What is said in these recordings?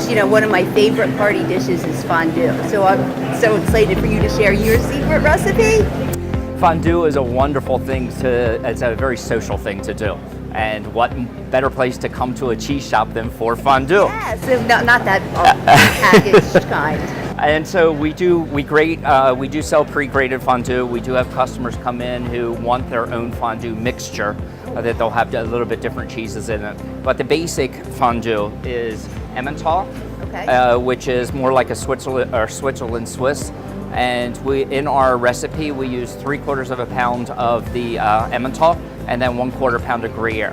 Bruce, you know, one of my favorite party dishes is fondue. So I'm so excited for you to share your secret recipe. Fondue is a wonderful thing it's a very social thing to do. And what better place to come to a cheese shop than for fondue? Yes, not that packaged kind. And so we do sell pre-grated fondue. We do have customers come in who want their own fondue mixture that they'll have a little bit different cheeses in it. But the basic fondue is Emmental, Okay. which is more like a Switzerland Swiss. And in our recipe, we use 3/4 of a pound of the Emmental and then 1/4 pound of Gruyere.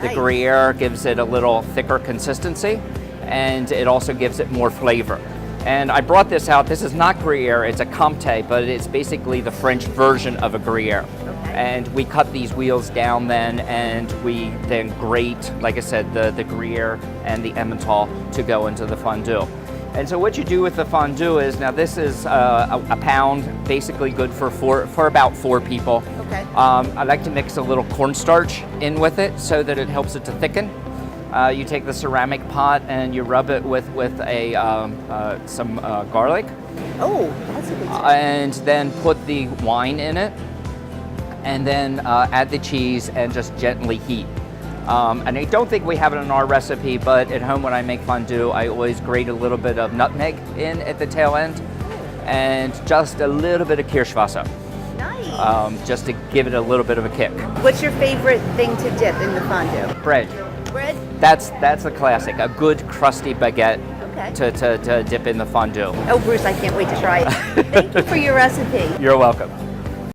The Nice. Gruyere gives it a little thicker consistency, and it also gives it more flavor. And I brought this out. This is not Gruyere, it's a Comté, but it's basically the French version of a Gruyere. Okay. And we cut these wheels down then, and we then grate, like I said, the Gruyere and the Emmental to go into the fondue. And so what you do with the fondue is, now this is a pound, basically good for about 4 people. Okay. I like to mix a little cornstarch in with it so that it helps it to thicken. You take the ceramic pot and you rub it with some garlic. Oh, that's a good tip. And then put the wine in it, and then add the cheese and just gently heat. And I don't think we have it in our recipe, but at home when I make fondue, I always grate a little bit of nutmeg in at the tail end, and just a little bit of Kirschwasser, Nice. just to give it a little bit of a kick. What's your favorite thing to dip in the fondue? Bread. Bread? That's a classic, a good crusty baguette Okay. to dip in the fondue. Oh, Bruce, I can't wait to try it. Thank you for your recipe. You're welcome.